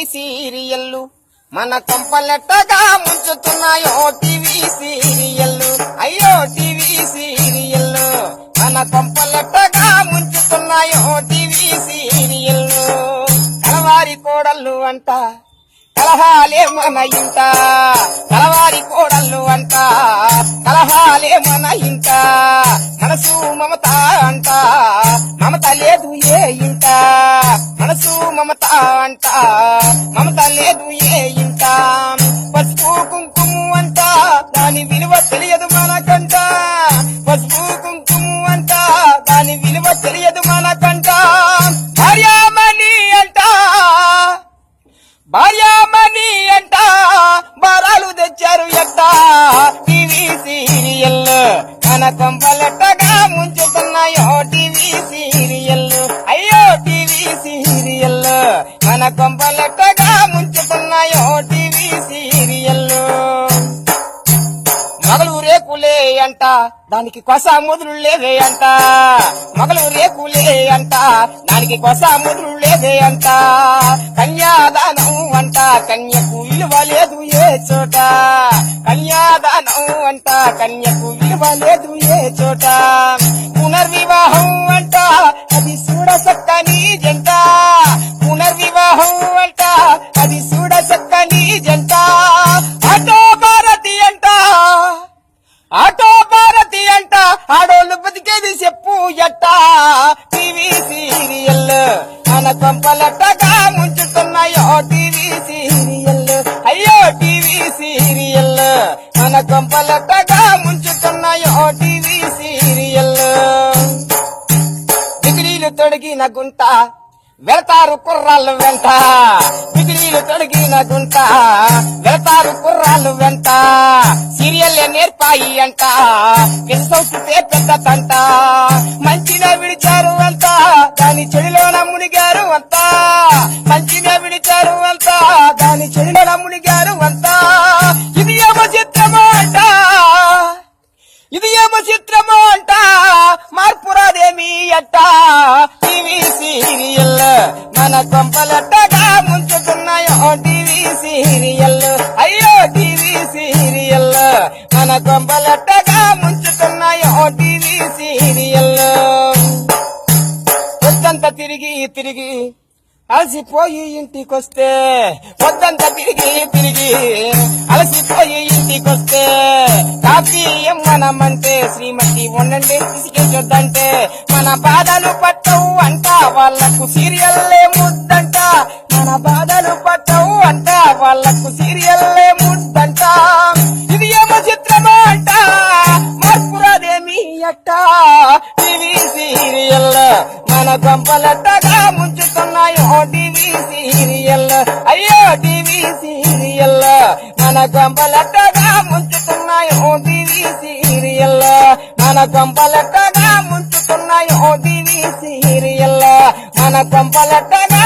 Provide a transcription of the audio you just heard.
సీరియల్లు మన కొంపలెట్టగా ముంచుతున్నాయో టీవీ సీరియల్లు అయ్యో టీవీ సీరియల్లు మన కొంపలెట్టగా ముంచుతున్నాయో టీవీ సీరియల్లు కలవారి కోడళ్ళు అంట కలహాలే మన ఇంట కలవారి కోడళ్ళు అంట కలహాలే మన ఇంట మనసు మమత అంట మమత లేదు ఏ ఇంట మనసు మమత అంట మమత లేదు ఏ ఇంట పసుపు కుంకుమ అంట దాని విలువ తెలియదు మనకంట పసుపు కుంకుమ అంట దాని విలువ తెలియదు మనకంట భార్యామణి అంట భార్యామణి అంట బారాలు తెచ్చారు ఎట్ట టీవీ సీరియల్ మన కొంపలెట్టగా ముంచుతున్నాయో టీవీ సీరియల్ అయ్యో టీవీ సీరియల్ మన కొంపలెట్టగా ముంచుతున్నాయో టీవీ సీరియల్ మగలు రేకులే అంట దానికి కొస ముదురు లేవే అంట మగలు రేకులే అంట దానికి కొస ముదురు లేవే అంట కన్యాదానం అంట కన్యకు విలువ లేదు ఏ చోట కన్యాదానం అంట కన్యకు విలువ లేదు ఏ చోట పునర్వివాహం అంట అది చూడ చక్కని జంట పునర్వివాహం అంట అది చూడ చక్కని జంట ఆటో భారతి అంట ఆటో భారతి అంట ఆడోళ్ళు బతికేది చెప్పు ఎట్ట టీవీ సీరియల్ మన కొంపలెట్టగా ముంచుతున్నాయో టీవీ సీరియల్ అయ్యో టీవీ సీరియల్ మన కొంపలెట్టగా ముంచుతున్నాయో టీవీ సీరియల్ డిగ్రీలు తొడిగిన గుంట వెళతారు కుర్రాళ్ళు వెంట డిగ్రీలు తొడిగిన గుంట వెళతారు కుర్రాళ్ళు వెంట సీరియల్ నేర్పాయి అంట విశ్వసితే పెద్ద తంట మంచిగా విడిచారు అంత దాని చెడిలోన మునిగారు అంత మంచిగా విడిచారు అంత దాని చెడిలోన మునిగారు అంత ఇది ఏమో చిత్రమో అంట ఇది ఏమో చిత్రమో అంట మార్పురాదేమి అట్ట టీవీ సీరియల్ మన కొంపలెట్టగా ముంచుతున్నాయో టీవీ సీరియల్ అయ్యో టీవీ సీరియల్ మన కొంపలెట్టగా ముంచుతున్నాయో టీవీ సీరియల్ వద్దంత తిరిగి తిరిగి అలసిపోయి ఇంటికొస్తే వద్దంత తిరిగి తిరిగి అలసిపోయి ఇంటికొస్తే కాఫీ ఇమ్మనమంటే శ్రీమతి ఉండండి ఇసుకేసొద్దంటే మన బాధలు పట్టవు అంట వాళ్లకు సీరియల్లే ముద్దంట మన బాధలు పట్టవు అంట వాళ్లకు సీరియల్లే ముద్దంట ఇది ఏమో చిత్రమా అంట మార్పురాదేమి అట్ట టీవీ సీరియల్ మన కొంపలెట్టగా ముంచుతున్నాయో టీవీ సీరియల్ అయ్యో టీవీ సీరియల్ మన కొంపలెట్టగా ముంచుతున్నాయో టీవీ సీరియల్ మన కొంపలెట్టగా ముంచుతున్నాయో టీవీ సీరియల్ మన కొంపలెట్టగా